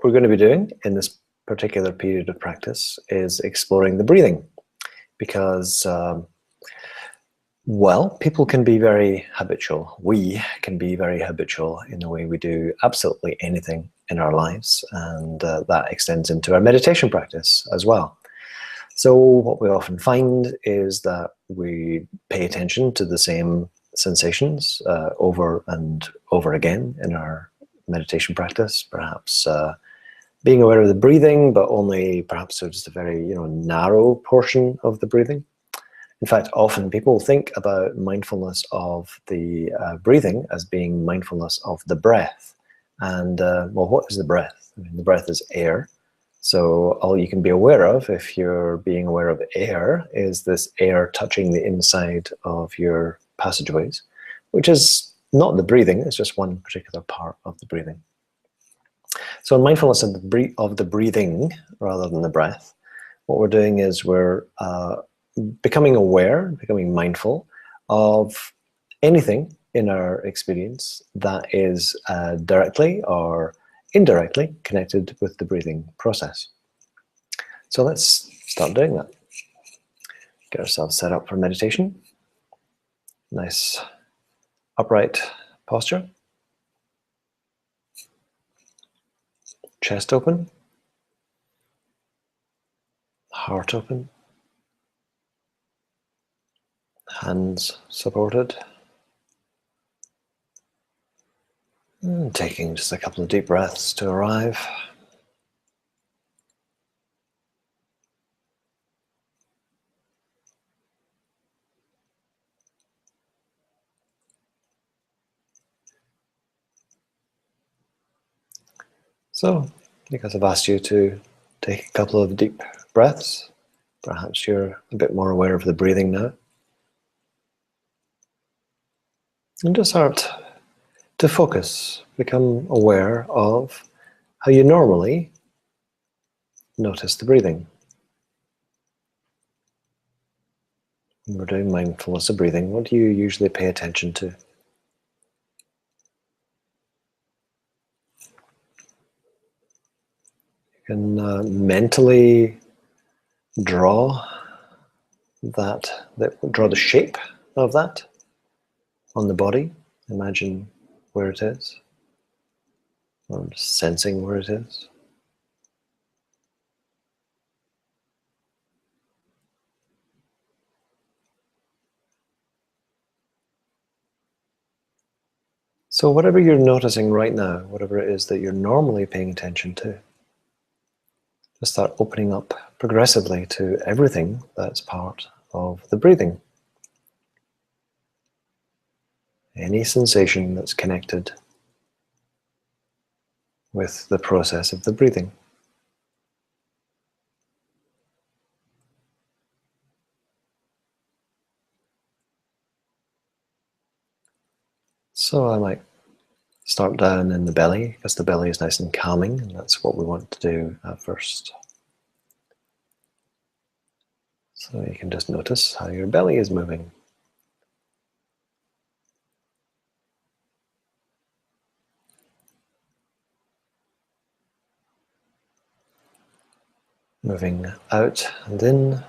what we're going to be doing in this particular period of practice is exploring the breathing, because well, people can be very habitual. We can be very habitual in the way we do absolutely anything in our lives, and that extends into our meditation practice as well. So what we often find is that we pay attention to the same sensations over and over again in our meditation practice, perhaps being aware of the breathing, but only perhaps just a very narrow portion of the breathing. In fact, often people think about mindfulness of the breathing as being mindfulness of the breath. And well, what is the breath? I mean, the breath is air. So all you can be aware of, if you're being aware of air, is this air touching the inside of your passageways, which is not the breathing, it's just one particular part of the breathing. So in mindfulness of the breathing rather than the breath, what we're doing is we're becoming aware, becoming mindful of anything in our experience that is directly or indirectly connected with the breathing process. So let's start doing that. Get ourselves set up for meditation. Nice upright posture. Chest open. Heart open. Hands supported. And taking just a couple of deep breaths to arrive. So, because I've asked you to take a couple of deep breaths, perhaps you're a bit more aware of the breathing now. And just start to focus, become aware of how you normally notice the breathing. When we're doing mindfulness of breathing, what do you usually pay attention to? You can mentally draw draw the shape of that on the body. Imagine where it is, or just sensing where it is. So whatever you're noticing right now, whatever it is that you're normally paying attention to, just start opening up progressively to everything that's part of the breathing. Any sensation that's connected with the process of the breathing. So I might start down in the belly, because the belly is nice and calming, and that's what we want to do at first. So you can just notice how your belly is moving. Moving out and in,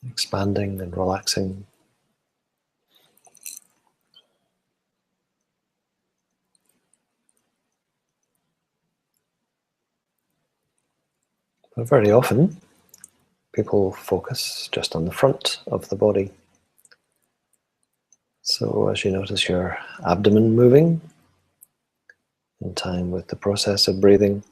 expanding and relaxing. But very often, people focus just on the front of the body. So as you notice your abdomen moving in time with the process of breathing,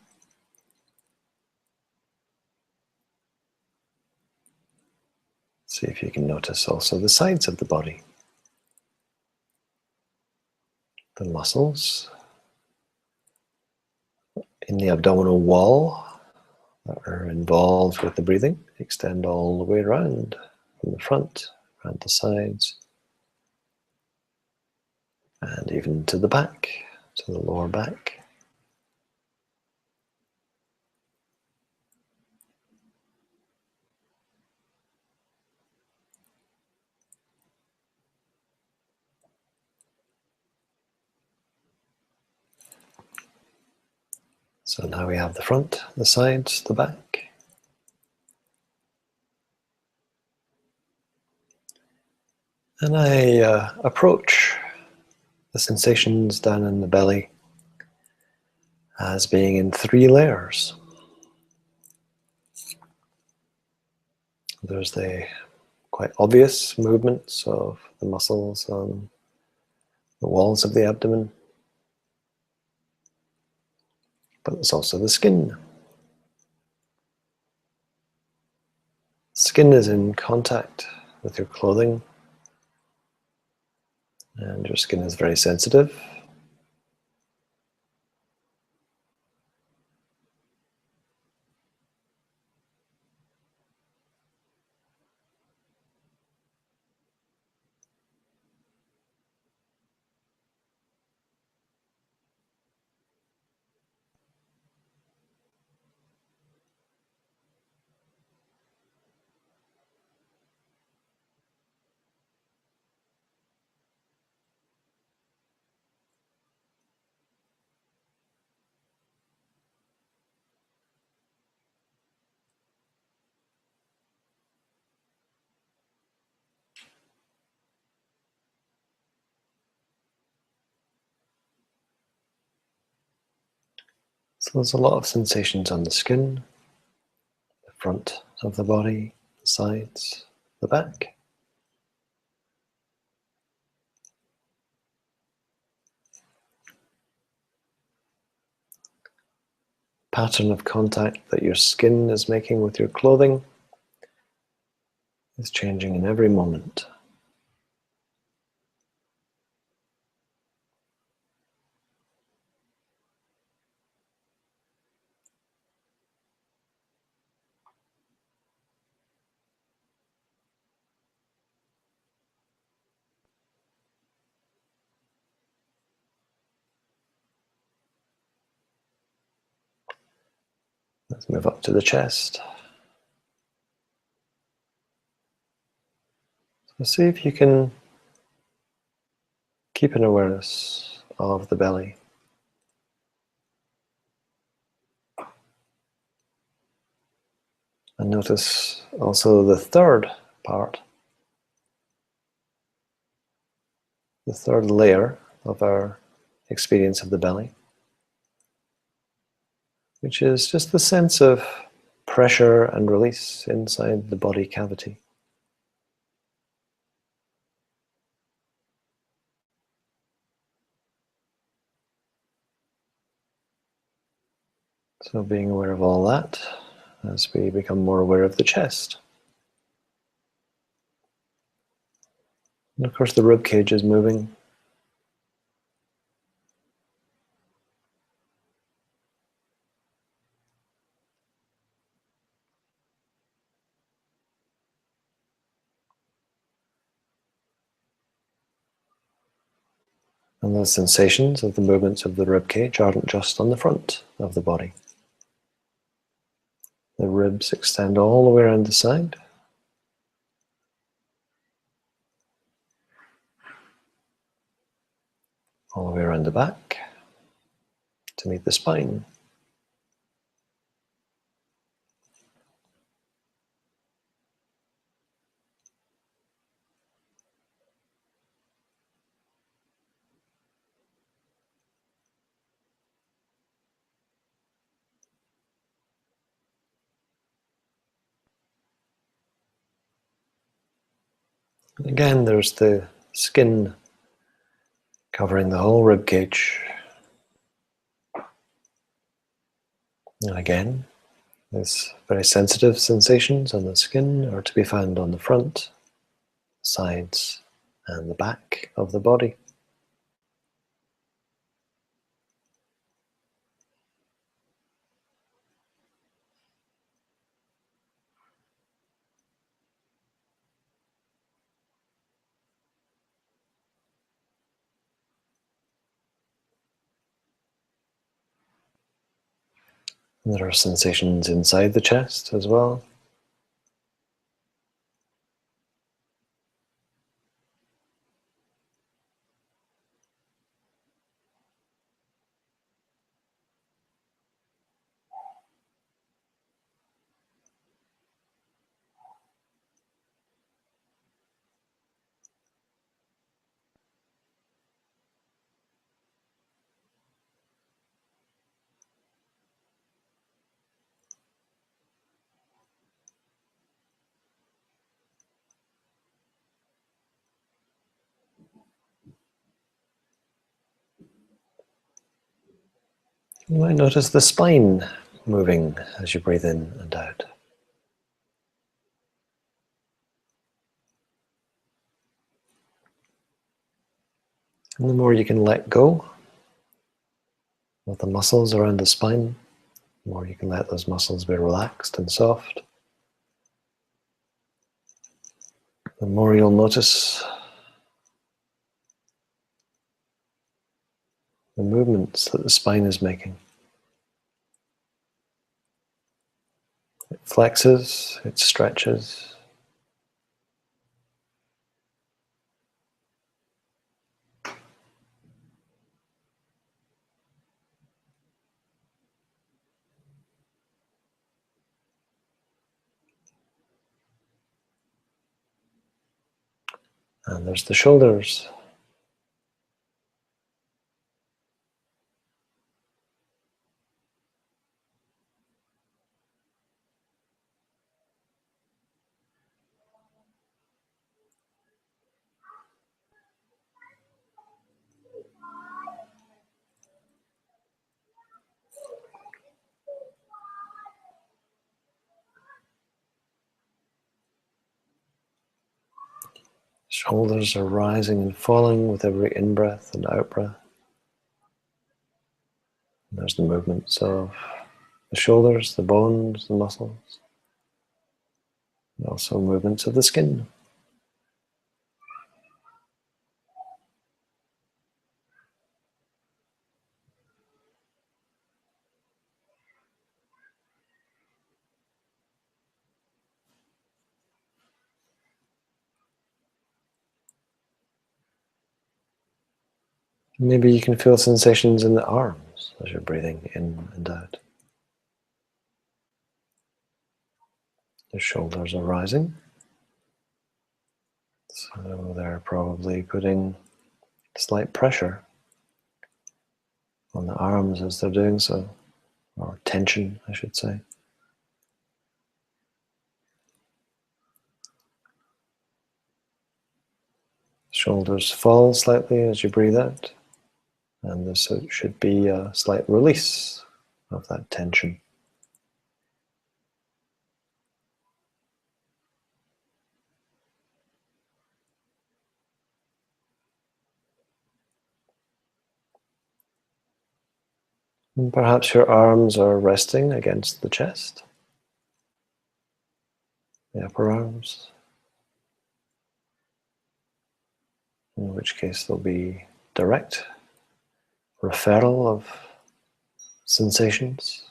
see if you can notice also the sides of the body, the muscles in the abdominal wall that are involved with the breathing. Extend all the way around, from the front, around the sides, and even to the back, to the lower back. So now we have the front, the sides, the back. And I approach the sensations down in the belly as being in 3 layers. There's the quite obvious movements of the muscles on the walls of the abdomen, but there's also the skin. Skin is in contact with your clothing, and your skin is very sensitive. So there's a lot of sensations on the skin, the front of the body, the sides, the back. Pattern of contact that your skin is making with your clothing is changing in every moment. Let's move up to the chest. So see if you can keep an awareness of the belly. And notice also the third part, the third layer of our experience of the belly, which is just the sense of pressure and release inside the body cavity. So being aware of all that as we become more aware of the chest. And of course the rib cage is moving. And those sensations of the movements of the rib cage aren't just on the front of the body. The ribs extend all the way around the side. All the way around the back to meet the spine. And again, there's the skin covering the whole rib cage. And again, these very sensitive sensations on the skin are to be found on the front, sides, and the back of the body. And there are sensations inside the chest as well. You might notice the spine moving as you breathe in and out. And the more you can let go of the muscles around the spine, the more you can let those muscles be relaxed and soft, the more you'll notice the movements that the spine is making. It flexes, it stretches. And there's the shoulders. Shoulders are rising and falling with every in-breath and out-breath. There's the movements of the shoulders, the bones, the muscles, and also movements of the skin. Maybe you can feel sensations in the arms as you're breathing in and out. The shoulders are rising, so they're probably putting slight pressure on the arms as they're doing so, or tension, I should say. Shoulders fall slightly as you breathe out, and this should be a slight release of that tension. And perhaps your arms are resting against the chest, the upper arms, in which case there'll be direct referral of sensations,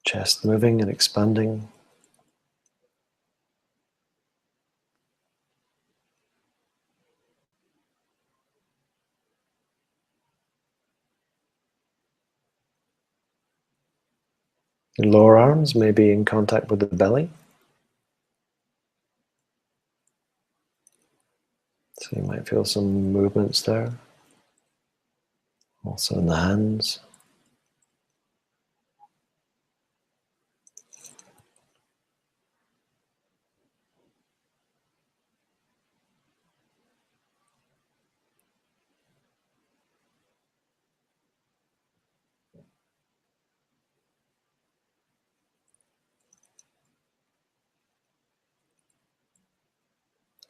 chest moving and expanding. The lower arms may be in contact with the belly, so you might feel some movements there. Also in the hands.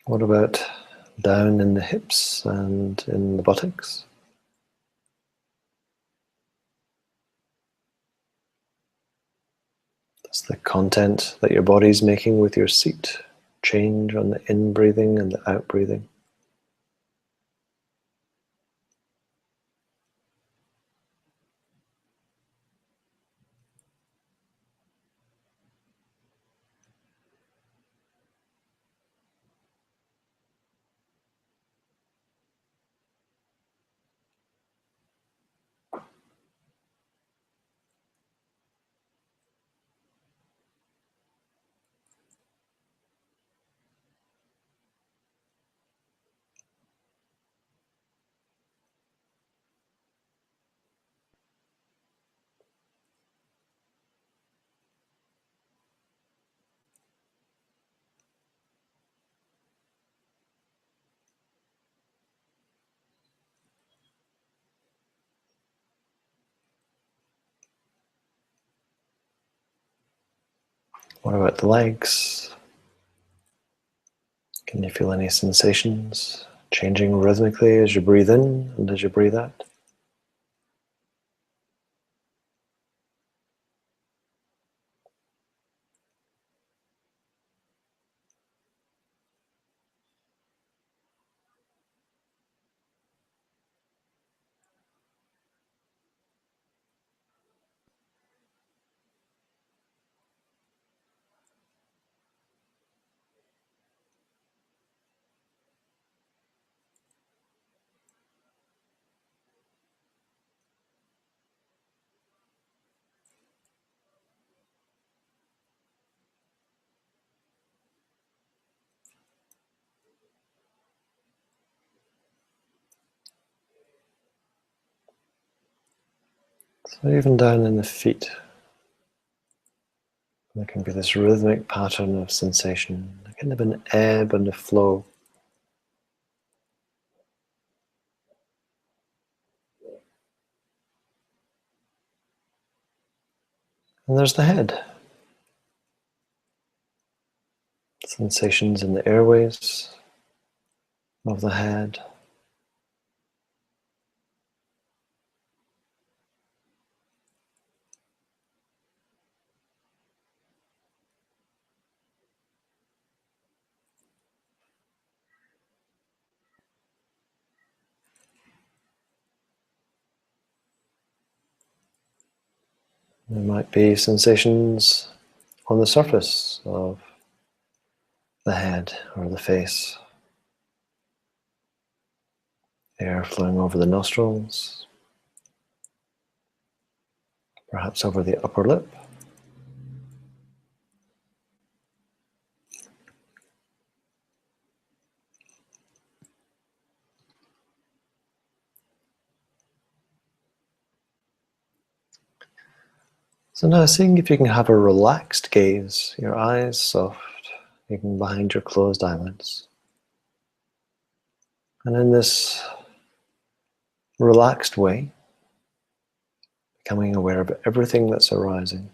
What about down in the hips and in the buttocks? Does the content that your body's making with your seat change on the in-breathing and the out-breathing? What about the legs? Can you feel any sensations changing rhythmically as you breathe in and as you breathe out? So even down in the feet, there can be this rhythmic pattern of sensation, kind of an ebb and a flow. And there's the head. Sensations in the airways of the head. There might be sensations on the surface of the head or the face. Air flowing over the nostrils, perhaps over the upper lip. So now seeing if you can have a relaxed gaze, your eyes soft, even behind your closed eyelids. And in this relaxed way, becoming aware of everything that's arising.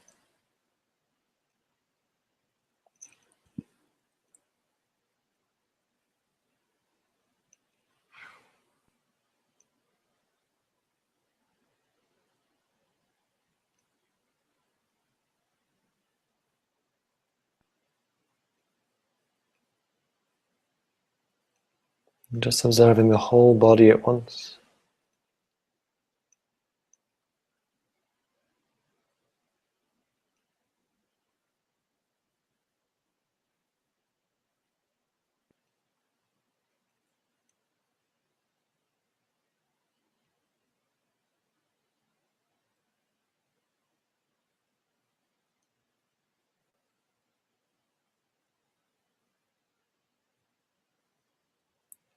And just observing the whole body at once.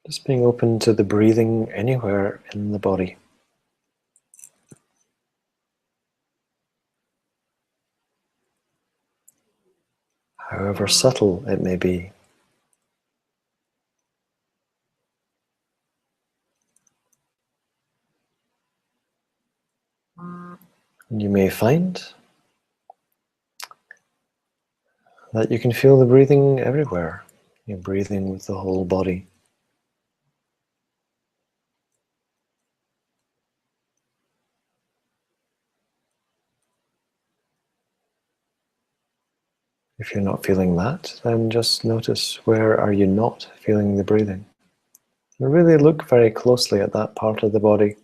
Just being open to the breathing anywhere in the body. However subtle it may be. And you may find that you can feel the breathing everywhere. You're breathing with the whole body. If you're not feeling that, then just notice where are you not feeling the breathing. And really look very closely at that part of the body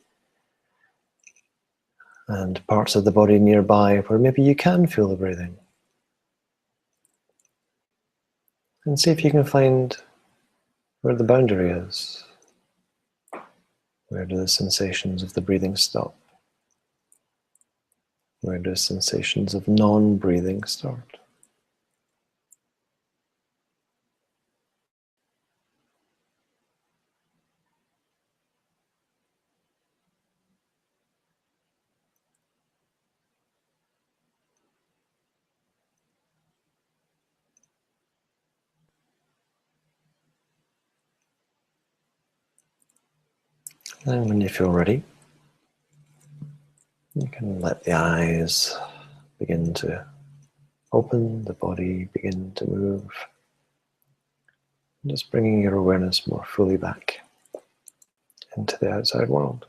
and parts of the body nearby where maybe you can feel the breathing. And see if you can find where the boundary is. Where do the sensations of the breathing stop? Where do sensations of non-breathing start? And when you feel ready, you can let the eyes begin to open, the body begin to move. Just bringing your awareness more fully back into the outside world.